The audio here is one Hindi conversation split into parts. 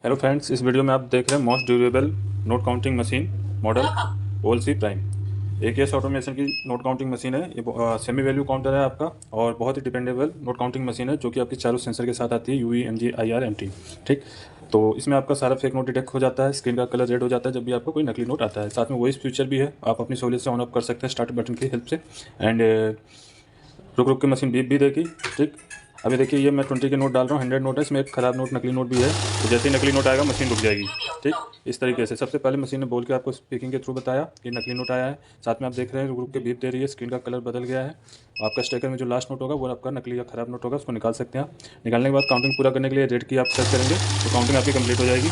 हेलो फ्रेंड्स, इस वीडियो में आप देख रहे हैं most durable note counting machine model OLC prime. AKS automation की नोट काउंटिंग मशीन है। ये सेमी वैल्यू काउंटर है आपका और बहुत ही डिपेंडेबल नोट काउंटिंग मशीन है जो कि आपकी चारों सेंसर के साथ आती है, यूवी, एमजी, आईआर, एमटी। ठीक, तो इसमें आपका सारा फेक नोट डिटेक्ट हो जाता है, स्क्रीन का कलर रेड हो जाता है जब भी आपको कोई नकली नोट आता है। साथ में वॉइस फीचर भी है, आप अपनी सहूलियत से ऑन ऑफ कर सकते हैं स्टार्ट बटन की हेल्प से। एंड रुक रुक के मशीन बीप भी देगी। ठीक, अभी देखिए ये मैं 20 के नोट डाल रहा हूँ, 100 नोट है, इसमें एक खराब नोट नकली नोट भी है। तो जैसे ही नकली नोट आएगा मशीन रुक जाएगी। ठीक, इस तरीके से सबसे पहले मशीन ने बोल के आपको स्पीकिंग के थ्रू बताया कि नकली नोट आया है। साथ में आप देख रहे हैं रुक रुक के बीप दे रही है, स्क्रीन का कलर बदल गया है। आपका स्टेकर में जो लास्ट नोट होगा वो आपका नकली या खराब नोट होगा, उसको निकाल सकते हैं आप। निकालने के बाद काउंटिंग पूरा करने के लिए रेड की आप सेट करेंगे तो काउंटिंग आपकी कंप्लीट हो जाएगी।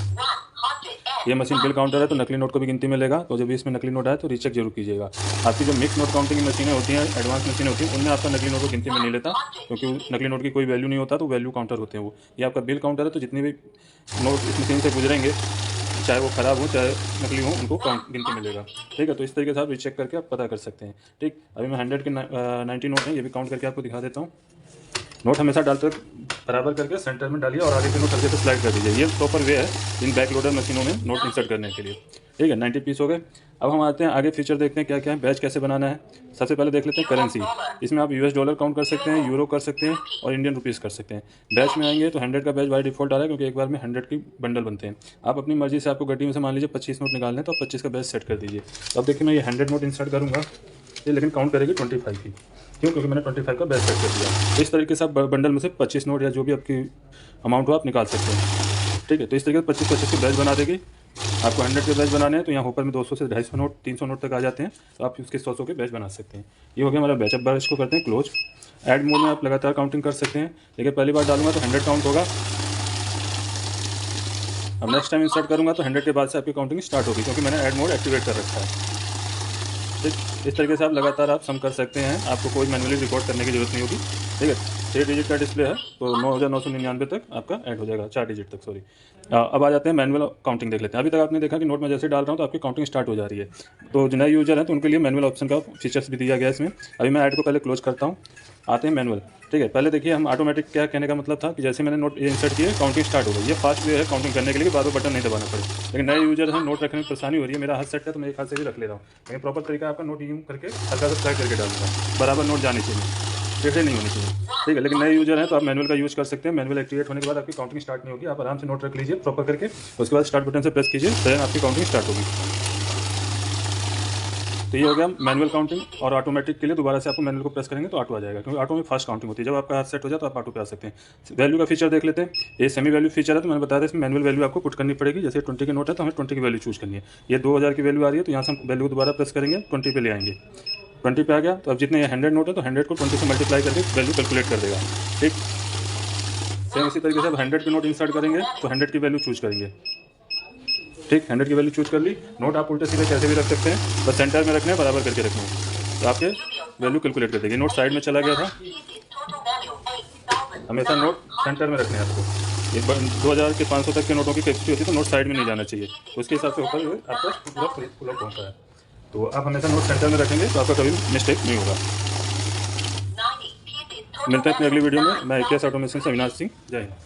ये मशीन बिल काउंटर है तो नकली नोट को भी गिनती में लेगा। तो जब भी इसमें नकली नोट आए तो रीचेक जरूर कीजिएगा। आपकी जो मिक्स नोट काउंटिंग की मशीनें होती हैं, एडवांस मशीनें होती हैं, उनमें आपका नकली नोट को गिनती में नहीं लेता, क्योंकि नकली नोट की कोई वैल्यू नहीं होता, तो वैल्यू काउंटर होते हैं वो। ये आपका बिल काउंटर है, तो जितने भी नोट इस मशीन से गुजरेंगे, चाहे वो ख़राब हो चाहे नकली हो, उनको काउंट गिनती मिलेगा। ठीक है, तो इस तरीके से आप रीचेक करके आप पता कर सकते हैं। ठीक, अभी मैं 100 के 90 नोट हैं, ये भी काउंट करके आपको दिखा देता हूँ। नोट हमेशा डालते बराबर करके सेंटर में डालिए और आगे के नोट हल्के से स्लाइड कर दीजिए। ये प्रॉपर वे है इन बैक लोडर मशीनों में नोट इंसर्ट करने के लिए। ठीक है, 90 पीस हो गए। अब हम आते हैं आगे फीचर देखते हैं क्या क्या है, बैच कैसे बनाना है। सबसे पहले देख लेते हैं करेंसी। इसमें आप यूएस डॉलर काउंट कर सकते हैं, यूरो कर सकते हैं और इंडियन रुपीज़ कर सकते हैं। बैच में आएंगे तो 100 का बैच बाय डिफॉल्ट आ रहा है, क्योंकि एक बार में 100 की बंडल बनते हैं। आप अपनी मर्जी से, आपको गड्डी में से मान लीजिए 25 नोट निकालने हैं तो 25 का बैच सेट कर दीजिए। तो अब देखिए मैं ये 100 नोट इंसर्ट करूँगा, ये लेकिन काउंट करेगी 25 की। क्यों? क्योंकि मैंने 25 का बैच सेट कर दिया। इस तरीके से आप बंडल में से 25 नोट या जो भी आपकी अमाउंट हो आप निकाल सकते हैं। ठीक है, तो इस तरीके से 25-25 की बैच बना देगी। आपको 100 के बैच बनाने हैं तो यहाँ ऊपर में 200 से 250 नोट, 300 नोट तक आ जाते हैं, तो आप उसके 100 के बैच बना सकते हैं। ये हो गया हमारा बैच। अब बैच को करते हैं क्लोज। ऐड मोड में आप लगातार काउंटिंग कर सकते हैं, लेकिन पहली बार डालूंगा तो 100 काउंट होगा। अब नेक्स्ट टाइम इंसर्ट करूँगा तो 100 के बाद से आपकी काउंटिंग स्टार्ट होगी, क्योंकि मैंने ऐड मोड एक्टिवेट कर रखा है। ठीक, इस तरीके से आप लगातार आप सम कर सकते हैं, आपको कोई मैनुअली रिकॉर्ड करने की जरूरत नहीं होगी। ठीक है, 6 डिजिट का डिस्प्ले है तो 9999 तक आपका ऐड हो जाएगा, 4 डिजिट तक, सॉरी। अब आ जाते हैं मैनुअल काउंटिंग देख लेते हैं। अभी तक आपने देखा कि नोट में जैसे डाल रहा हूँ तो आपकी काउंटिंग स्टार्ट हो जा रही है। तो जो नए यूजर हैं तो उनके लिए मैनुअल ऑप्शन का फीचर्स भी दिया गया है इसमें। अभी मैं ऐड को पहले क्लोज करता हूँ, आते हैं मैनुअल। ठीक है, पहले देखिए हम ऑटोमेटिक, क्या कहने का मतलब था कि जैसे मैंने नोट इंसर्ट किए काउंटिंग स्टार्ट हो गई। ये फास्ट वे है काउंटिंग करने के लिए, बार बार बटन नहीं दबाना पड़े। लेकिन नए यूजर हैं, नोट रखने में परेशानी हो रही है। मेरा हाथ सेट है तो मैं एक हाथ से भी रख ले रहा हूँ, लेकिन प्रॉपर तरीका आपका नोट यूँ करके हल्का सा स्लाइड करके डालूंगा, बराबर नोट जानी चाहिए, टेढ़े नहीं होनी चाहिए। ठीक है, लेकिन नए यूजर हैं तो आप मैनुअल का यूज़ कर सकते हैं। मैनुअल एक्टिवेट होने के बाद आपकी काउंटिंग स्टार्ट नहीं होगी। आप आराम से नोट रख लीजिए प्रॉपर करके, उसके बाद स्टार्ट बटन से प्रेस कीजिए, देन आपकी काउंटिंग स्टार्ट होगी। तो ये हो गया मैनुअल काउंटिंग। और ऑटोमेटिक के लिए दोबारा से आपको मैनुअल को प्रेस करेंगे तो ऑटो आ जाएगा, क्योंकि ऑटो में फास्ट काउंटिंग होती है। जब आपका हाथ सेट हो जाए तो आप ऑटो पे आ सकते हैं। वैल्यू का फीचर देख लेते हैं। ये सेमी वैल्यू फीचर है, तो मैंने बताया था इसमें मैनुअल वैल्यू आपको पुट करनी पड़ेगी। जैसे 20 के नोट है तो हमें 20 की वैल्यू चूज करनी है। ये 2000 की वैल्यू आ रही है तो यहाँ से हम वैल्यू दोबारा प्रेस करेंगे, 20 पे ले आएंगे। 20 पे आ गया तो अब जितने ये 100 नोट है तो 100 को 20 से मल्टीप्लाई करके वैल्यू कैलकुलेट कर देगा। ठीक, सेम इसी तरीके से अब 100 के नोट इंसर्ट करेंगे तो 100 की वैल्यू चूज करेंगे। ठीक, 100 की वैल्यू चूज कर ली। नोट आप उल्टे सीधे कैसे भी रख सकते हैं, बस सेंटर में रखना है, बराबर करके रखना है, तो आपके वैल्यू कैलकुलेट कर देगी। नोट साइड में चला गया था, हमेशा नोट सेंटर में रखने हैं आपको। एक बार 2000 के 500 तक के नोटों की कैपेसिटी होती है तो नोट साइड में नहीं जाना चाहिए, उसके हिसाब से ऊपर आपका पूरा फुल अप होता है। तो आप हमेशा नोट सेंटर में रखेंगे तो आपका कभी मिस्टेक नहीं होगा। मिलते हैं अपनी अगली वीडियो में। मैं एकेएस ऑटोमेशन से अविनाश सिंह, जय हिंद।